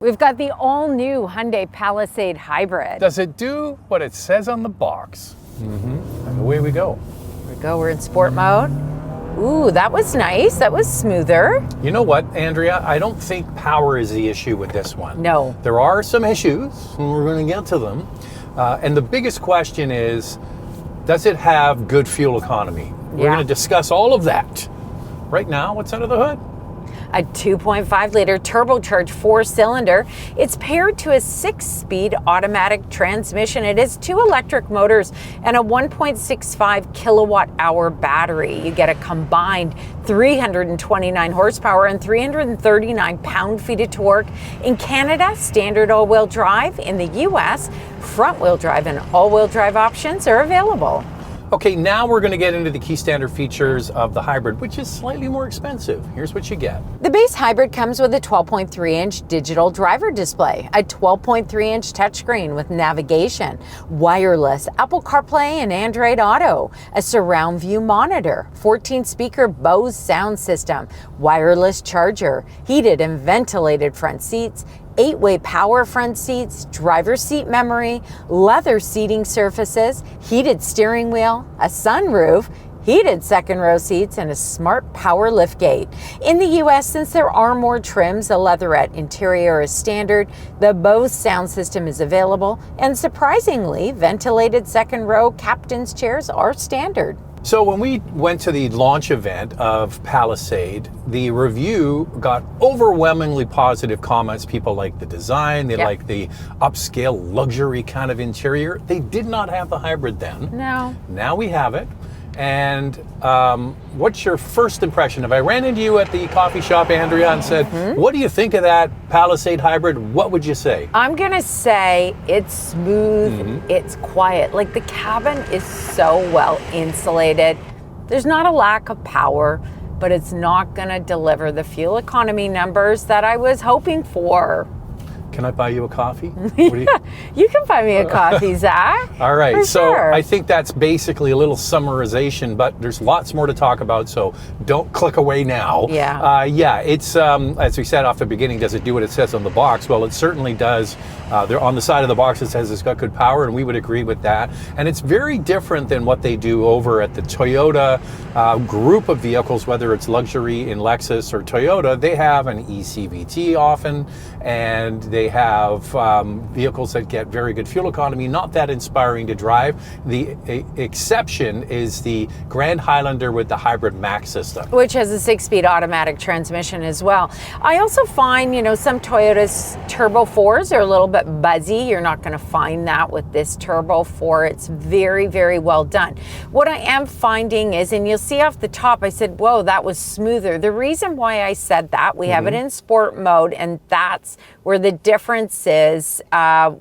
We've got the all-new Hyundai Palisade Hybrid. Does it do what it says on the box? And away we go. Here we go, we're in sport mode. Ooh, that was nice. That was smoother. You know what, Andrea? I don't think power is the issue with this one. No. There are some issues, and we're going to get to them. And the biggest question is, does it have good fuel economy? We're going to discuss all of that. Right now, what's under the hood? A 2.5-liter turbocharged 4-cylinder. It's paired to a 6-speed automatic transmission. It has 2 electric motors and a 1.65 kilowatt-hour battery. You get a combined 329 horsepower and 339 pound-feet of torque. In Canada, standard all-wheel drive. In the US, front-wheel drive and all-wheel drive options are available. Okay, now we're going to get into the key standard features of the hybrid, which is slightly more expensive. Here's what you get. The base hybrid comes with a 12.3-inch digital driver display, a 12.3-inch touchscreen with navigation, wireless Apple Carplay and Android Auto, a surround view monitor, 14-speaker Bose sound system, wireless charger, heated and ventilated front seats, 8-way power front seats, driver's seat memory, leather seating surfaces, heated steering wheel, a sunroof, heated second row seats, and a smart power liftgate. In the US, since there are more trims, a leatherette interior is standard, the Bose sound system is available, and surprisingly, ventilated second row captain's chairs are standard. So when we went to the launch event of Palisade, the review got overwhelmingly positive comments. People like the design, they like the upscale luxury kind of interior. They did not have the hybrid then. No. Now we have it. And what's your first impression? If I ran into you at the coffee shop, Andrea, and said, what do you think of that Palisade Hybrid? What would you say? I'm going to say it's smooth, it's quiet. Like the cabin is so well insulated. There's not a lack of power, but it's not going to deliver the fuel economy numbers that I was hoping for. Can I buy you a coffee? You can buy me a coffee, Zach. All right, For so sure. I think that's basically a little summarization, but there's lots more to talk about, so don't click away now. Yeah. It's, as we said off the beginning, does it do what it says on the box? Well, it certainly does. There on the side of the box it says it's got good power, and we would agree with that. And it's very different than what they do over at the Toyota group of vehicles, whether it's luxury in Lexus or Toyota. They have an eCVT often, and they have vehicles that get very good fuel economy, not that inspiring to drive. The exception is the Grand Highlander with the Hybrid Max system, which has a 6-speed automatic transmission as well. I also find, some Toyota's Turbo 4s are a little bit buzzy. You're not going to find that with this Turbo 4. It's very, very well done. What I am finding is, and you'll see off the top, I said, whoa, that was smoother. The reason why I said that, we have it in sport mode, and that's where the difference is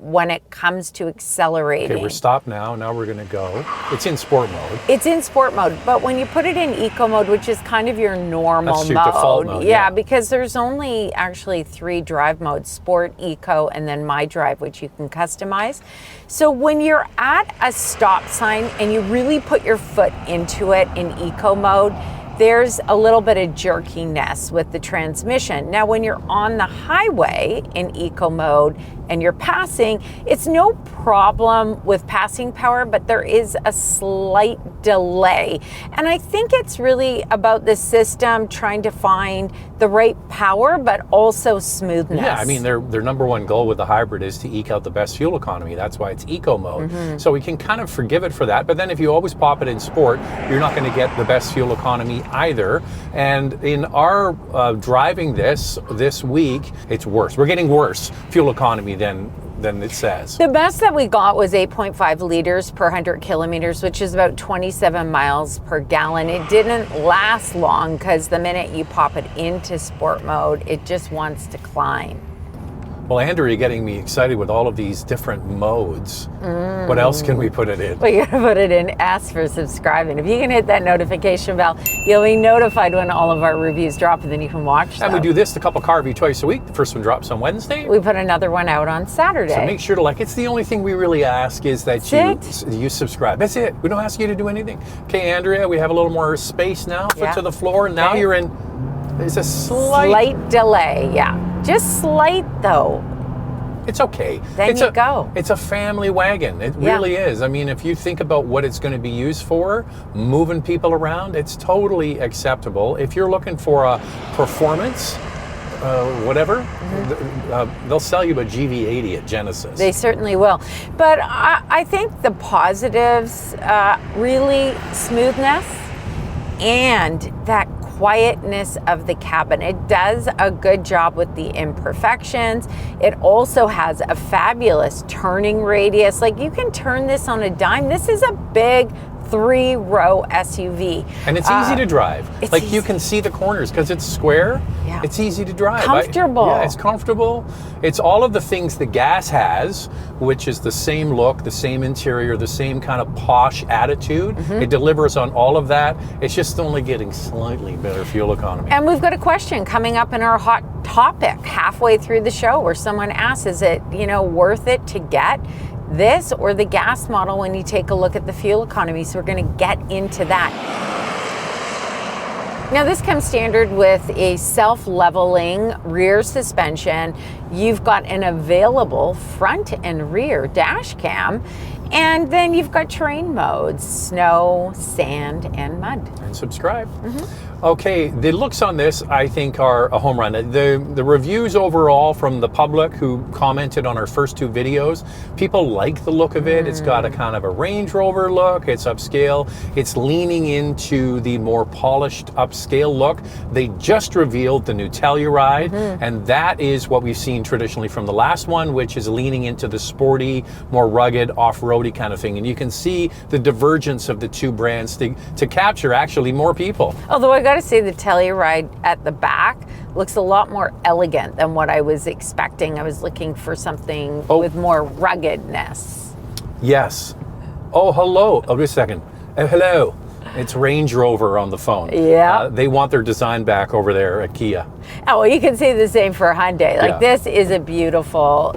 when it comes to accelerating. Okay, we're stopped now. Now we're going to go. It's in sport mode. It's in sport mode, but when you put it in eco mode, which is kind of your normal That's your default mode. Yeah, because there's only actually 3 drive modes: sport, eco, and then my drive, which you can customize. So when you're at a stop sign and you really put your foot into it in eco mode, there's a little bit of jerkiness with the transmission. Now, when you're on the highway in eco mode and you're passing, it's no problem with passing power, but there is a slight delay. And I think it's really about the system trying to find the right power, but also smoothness. Yeah, I mean, their number one goal with the hybrid is to eke out the best fuel economy. That's why it's eco mode. So we can kind of forgive it for that. But then if you always pop it in sport, you're not going to get the best fuel economy either. And in our driving this week, it's worse. We're getting worse fuel economy than it says. The best that we got was 8.5 liters per 100 kilometers, which is about 27 miles per gallon. It didn't last long because the minute you pop it into sport mode, it just wants to climb. Well, Andrew, you're getting me excited with all of these different modes. What else can we put it in? Well, you gotta put it in S for subscribing. If you can hit that notification bell, you'll be notified when all of our reviews drop, and then you can watch them. And we do this, the Cup of Car review, twice a week. The first one drops on Wednesday. We put another one out on Saturday. So make sure to like. It's the only thing we really ask is that you subscribe. That's it. We don't ask you to do anything. Okay, Andrea, we have a little more space now, foot to the floor. Now you're in, there's a slight delay, yeah. Just slight though. It's okay. Then you go. It's a family wagon. It really is. I mean, if you think about what it's going to be used for, moving people around, it's totally acceptable. If you're looking for a performance, whatever, they'll sell you a GV80 at Genesis. They certainly will. But I think the positives, really smoothness and that quietness of the cabin. It does a good job with the imperfections. It also has a fabulous turning radius. Like, you can turn this on a dime. This is a big 3-row SUV. And it's easy to drive. Like, easy. you can see the corners because it's square. Yeah. It's easy to drive. Comfortable. Yeah, it's comfortable. It's all of the things the gas has, which is the same look, the same interior, the same kind of posh attitude. It delivers on all of that. It's just only getting slightly better fuel economy. And we've got a question coming up in our hot topic halfway through the show where someone asks, is it, worth it to get this or the gas model when you take a look at the fuel economy? So we're going to get into that. Now, this comes standard with a self-leveling rear suspension. You've got an available front and rear dash cam, and then you've got terrain modes: snow, sand, and mud. And subscribe. Okay, the looks on this, I think, are a home run. The reviews overall from the public who commented on our first 2 videos, people like the look of it. It's got a kind of a Range Rover look. It's upscale. It's leaning into the more polished upscale look. They just revealed the new Telluride, and that is what we've seen traditionally from the last one, which is leaning into the sporty, more rugged, off-roady kind of thing. And you can see the divergence of the 2 brands to capture actually more people. Although I got to say, the Telluride at the back looks a lot more elegant than what I was expecting. I was looking for something with more ruggedness. Yes. Oh, hello. Oh, just a second. Hello. It's Range Rover on the phone. Yeah. They want their design back over there at Kia. Oh, well, you can say the same for Hyundai. Like, Yeah. this is a beautiful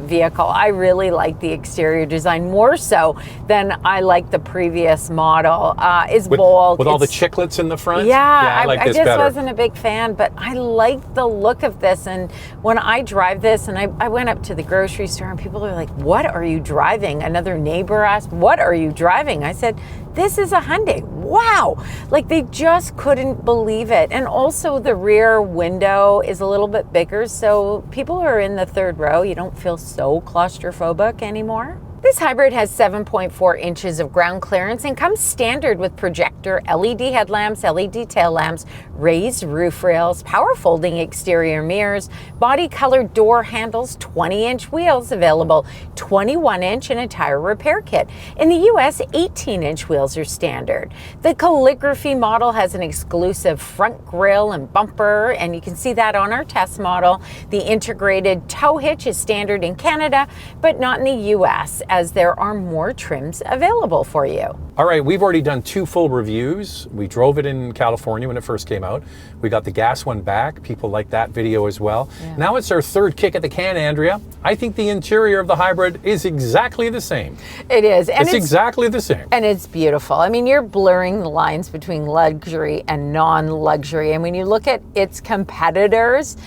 vehicle. I really like the exterior design more so than I like the previous model. It's bold. With all the chiclets in the front? Yeah, I like this just better. wasn't a big fan, but I like the look of this. And when I drive this, and I went up to the grocery store and people are like, what are you driving? Another neighbor asked, what are you driving? I said, this is a Hyundai. Wow. Like, they just couldn't believe it. And also the rear window is a little bit bigger, so people who are in the 3rd row, you don't feel so claustrophobic anymore. This hybrid has 7.4 inches of ground clearance and comes standard with projector LED headlamps, LED tail lamps, raised roof rails, power folding exterior mirrors, body colored door handles, 20-inch wheels available, 21-inch and a tire repair kit. In the US, 18-inch wheels are standard. The calligraphy model has an exclusive front grille and bumper, and you can see that on our test model. The integrated tow hitch is standard in Canada, but not in the US, as there are more trims available for you. All right, we've already done 2 full reviews. We drove it in California when it first came out. We got the gas one back. People like that video as well. Yeah. Now it's our 3rd kick at the can, Andrea. I think the interior of the hybrid is exactly the same. It is. And it's exactly the same. And it's beautiful. I mean, you're blurring the lines between luxury and non-luxury. And when you look at its competitors,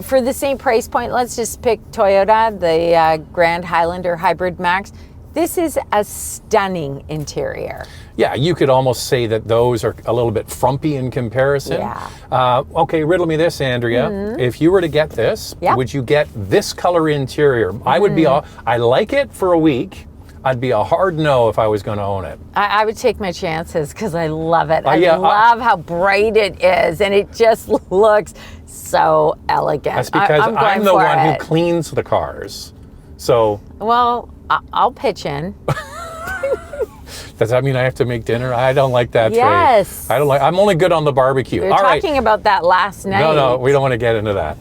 for the same price point, let's just pick Toyota, the Grand Highlander Hybrid Max. This is a stunning interior. Yeah, you could almost say that those are a little bit frumpy in comparison. Yeah. Okay, riddle me this, Andrea. If you were to get this, would you get this color interior? I would be, I like it for a week. I'd be a hard no if I was going to own it. I would take my chances because I love it. I love how bright it is, and it just looks so elegant. That's because I'm the one who cleans the cars. So. Well, I'll pitch in. Does that mean I have to make dinner? I don't like that. Yes. Trade. I don't like. I'm only good on the barbecue. We were talking about that last night. No, we don't want to get into that.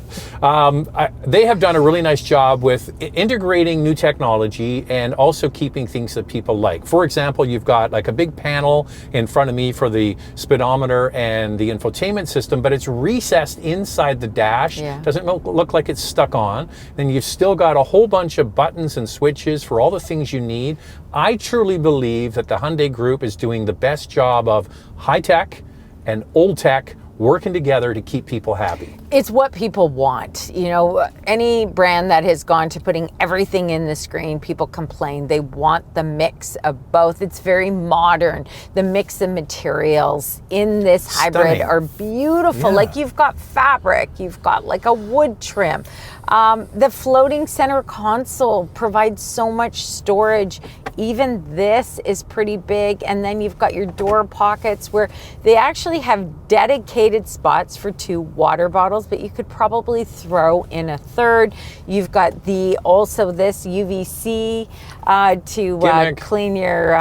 They have done a really nice job with integrating new technology and also keeping things that people like. For example, you've got like a big panel in front of me for the speedometer and the infotainment system, but it's recessed inside the dash. Yeah. Doesn't look like it's stuck on. Then you've still got a whole bunch of buttons and switches for all the things you need. I truly believe that the Hyundai Group is doing the best job of high tech and old tech working together to keep people happy. It's what people want. You know, any brand that has gone to putting everything in the screen, people complain. They want the mix of both. It's very modern. The mix of materials in this hybrid are beautiful. Yeah. Like, you've got fabric, you've got like a wood trim. The floating center console provides so much storage. Even this is pretty big. And then you've got your door pockets where they actually have dedicated spots for 2 water bottles, but you could probably throw in a third. You've got also this UVC to clean your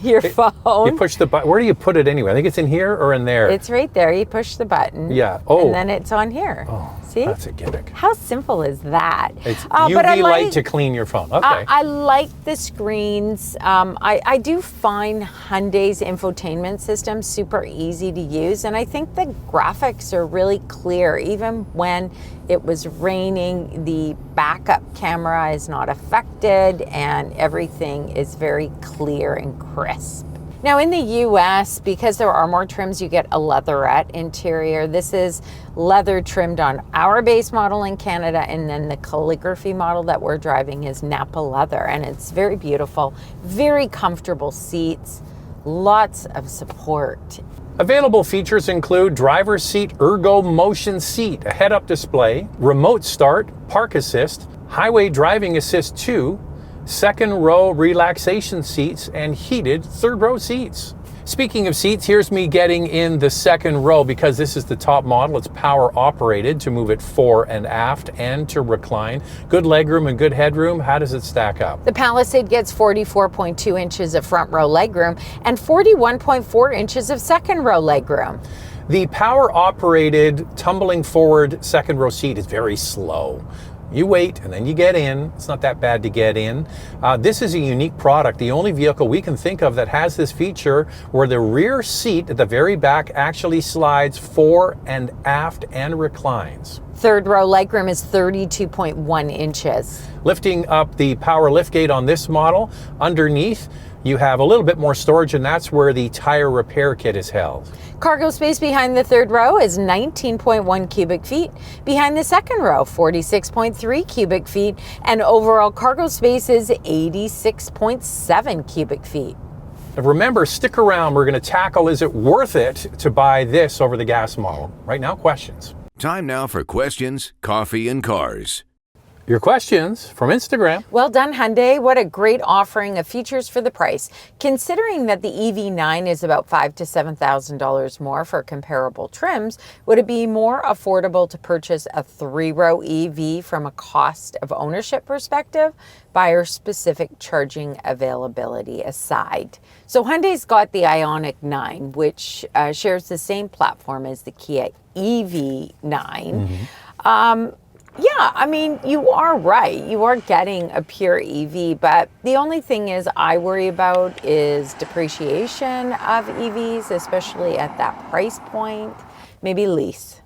your phone. You push the button. Where do you put it anyway? I think it's in here or in there. It's right there. You push the button. Yeah. Oh. And then it's on here. Oh, see? That's a gimmick. How simple is that? It's but UV light to clean your phone. Okay. I like the screens. I do find Hyundai's infotainment system super easy to use, and I think the graphics are really clear. Even when it was raining, the backup camera is not affected, and everything is very clear and crisp. Now in the US, because there are more trims, you get a leatherette interior. This is leather trimmed on our base model in Canada, and then the calligraphy model that we're driving is Napa leather, and it's very beautiful, very comfortable seats, lots of support. Available features include driver's seat ergo motion seat, a head-up display, remote start, park assist, highway driving assist 2, second row relaxation seats, and heated third row seats. Speaking of seats, here's me getting in the second row because this is the top model. It's power operated to move it fore and aft and to recline. Good legroom and good headroom. How does it stack up? The Palisade gets 44.2 inches of front row legroom and 41.4 inches of second row legroom. The power operated tumbling forward second row seat is very slow. You wait and then you get in. It's not that bad to get in. This is a unique product, the only vehicle we can think of that has this feature where the rear seat at the very back actually slides fore and aft and reclines. Third row legroom is 32.1 inches. Lifting up the power liftgate on this model, underneath you have a little bit more storage, and that's where the tire repair kit is held. Cargo space behind the third row is 19.1 cubic feet. Behind the second row, 46.3 cubic feet. And overall cargo space is 86.7 cubic feet. And remember, stick around. We're going to tackle, is it worth it to buy this over the gas model? Right now, questions. Time now for questions, coffee, and cars. Your questions from Instagram. Well done, Hyundai. What a great offering of features for the price. Considering that the EV9 is about $5,000 to $7,000 more for comparable trims, would it be more affordable to purchase a 3-row EV from a cost of ownership perspective, buyer-specific charging availability aside? So Hyundai's got the Ioniq 9, which shares the same platform as the Kia EV9. Yeah, I mean, you are right. You are getting a pure EV, but the only thing is I worry about is depreciation of EVs, especially at that price point. Maybe lease.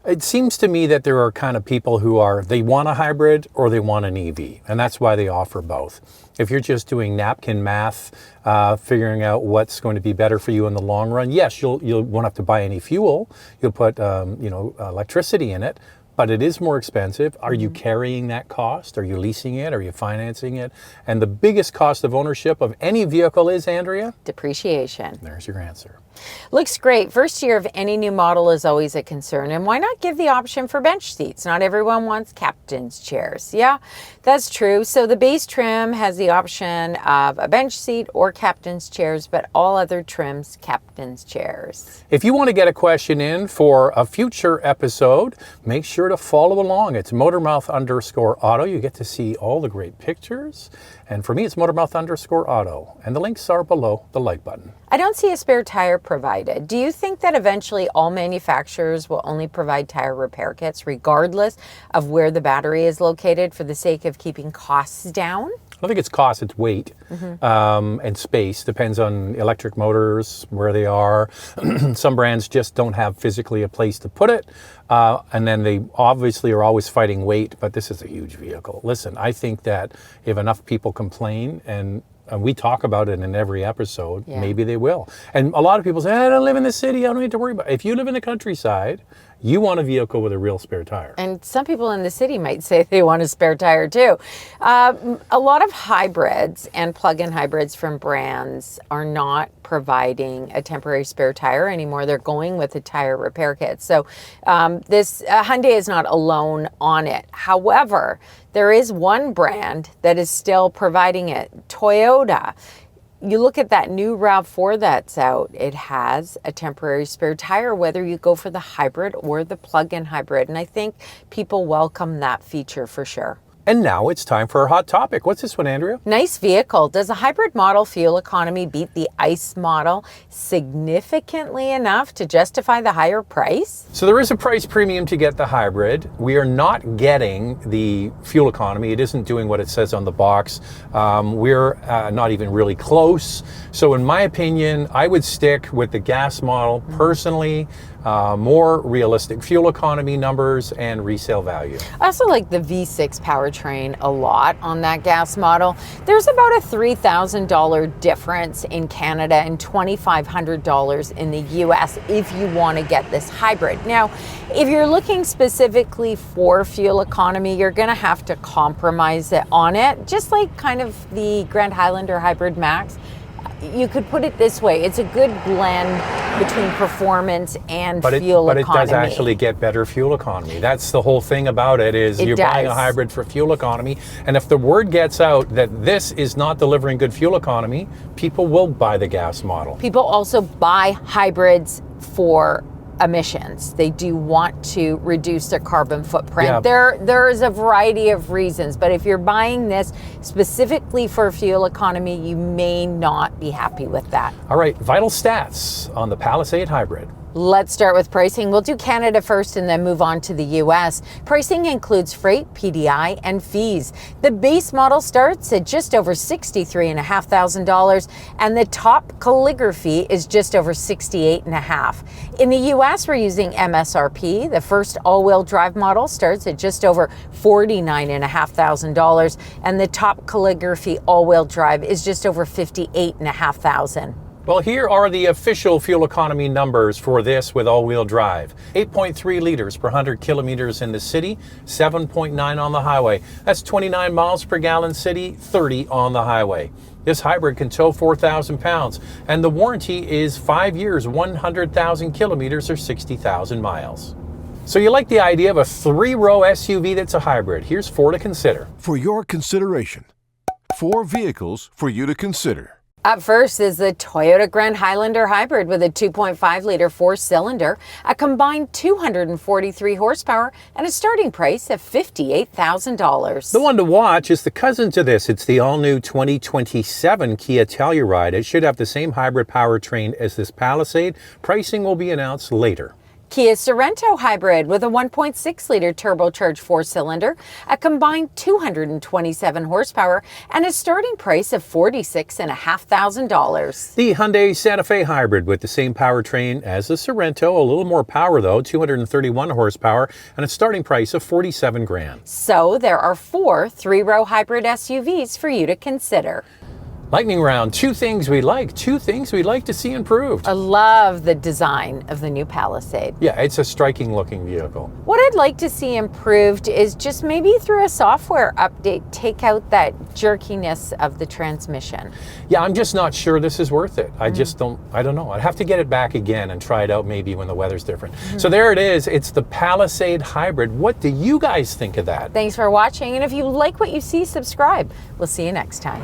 It seems to me that there are kind of people who they want a hybrid or they want an EV, and that's why they offer both. If you're just doing napkin math, figuring out what's going to be better for you in the long run, yes, you won't have to buy any fuel. You'll put, electricity in it. But it is more expensive. Are you carrying that cost? Are you leasing it? Are you financing it? And the biggest cost of ownership of any vehicle is, Andrea? Depreciation. There's your answer. Looks great. First year of any new model is always a concern. And why not give the option for bench seats? Not everyone wants captain's chairs. Yeah, that's true. So the base trim has the option of a bench seat or captain's chairs, but all other trims, captain's chairs. If you want to get a question in for a future episode, make sure to follow along. It's Motormouth_auto. You get to see all the great pictures. And for me, it's Motormouth_auto. And the links are below the like button. I don't see a spare tire provided. Do you think that eventually all manufacturers will only provide tire repair kits regardless of where the battery is located for the sake of keeping costs down? I don't think it's cost, it's weight and space. Depends on electric motors, where they are. Some brands just don't have physically a place to put it. And then they obviously are always fighting weight, but this is a huge vehicle. Listen, I think that if enough people complain, and we talk about it in every episode, maybe they will. And a lot of people say, I don't live in the city, I don't need to worry about it. If you live in the countryside, You want a vehicle with a real spare tire. And some people in the city might say they want a spare tire too. A lot of hybrids and plug-in hybrids from brands are not providing a temporary spare tire anymore. They're going with a tire repair kit. So this Hyundai is not alone on it. However, there is one brand that is still providing it, Toyota. You look at that new RAV4 that's out, it has a temporary spare tire, whether you go for the hybrid or the plug-in hybrid. And I think people welcome that feature for sure. And now it's time for our hot topic. What's this one, Andrea? Nice vehicle. Does a hybrid model fuel economy beat the ICE model significantly enough to justify the higher price? So there is a price premium to get the hybrid. We are not getting the fuel economy. It isn't doing what it says on the box. We're not even really close. So in my opinion, I would stick with the gas model personally. More realistic fuel economy numbers and resale value. I also like the V6 powertrain a lot on that gas model. There's about a $3,000 difference in Canada and $2,500 in the US if you want to get this hybrid. Now, if you're looking specifically for fuel economy, you're going to have to compromise it on it, just like kind of the Grand Highlander Hybrid Max. You could put it this way, it's a good blend between performance and fuel economy. But it does actually get better fuel economy. That's the whole thing about it, is you're buying a hybrid for fuel economy. And if the word gets out that this is not delivering good fuel economy, people will buy the gas model. People also buy hybrids for emissions. They do want to reduce their carbon footprint. Yeah. There is a variety of reasons, but if you're buying this specifically for fuel economy, you may not be happy with that. All right, vital stats on the Palisade Hybrid. Let's start with pricing. We'll do Canada first and then move on to the US. Pricing includes freight, PDI, and fees. The base model starts at just over $63,500, and the top calligraphy is just over $68,500. In the US, we're using MSRP. The first all-wheel drive model starts at just over $49,500, and the top calligraphy all-wheel drive is just over $58,500. Well, here are the official fuel economy numbers for this with all-wheel drive. 8.3 liters per 100 kilometers in the city, 7.9 on the highway. That's 29 miles per gallon city, 30 on the highway. This hybrid can tow 4,000 pounds, and the warranty is 5 years, 100,000 kilometers, or 60,000 miles. So you like the idea of a 3-row SUV that's a hybrid. Here's 4 to consider. For your consideration, 4 vehicles for you to consider. Up first is the Toyota Grand Highlander Hybrid with a 2.5-liter 4-cylinder, a combined 243 horsepower, and a starting price of $58,000. The one to watch is the cousin to this. It's the all-new 2027 Kia Telluride. It should have the same hybrid powertrain as this Palisade. Pricing will be announced later. Kia Sorento Hybrid with a 1.6-liter turbocharged 4-cylinder, a combined 227 horsepower, and a starting price of $46,500. The Hyundai Santa Fe Hybrid with the same powertrain as the Sorento, a little more power though, 231 horsepower, and a starting price of $47,000. So there are 4 3-row hybrid SUVs for you to consider. Lightning round, 2 things we like, 2 things we'd like to see improved. I love the design of the new Palisade. Yeah, it's a striking looking vehicle. What I'd like to see improved is just maybe through a software update, take out that jerkiness of the transmission. Yeah, I'm just not sure this is worth it. I don't know. I'd have to get it back again and try it out maybe when the weather's different. So there it is. It's the Palisade Hybrid. What do you guys think of that? Thanks for watching, and if you like what you see, subscribe. We'll see you next time.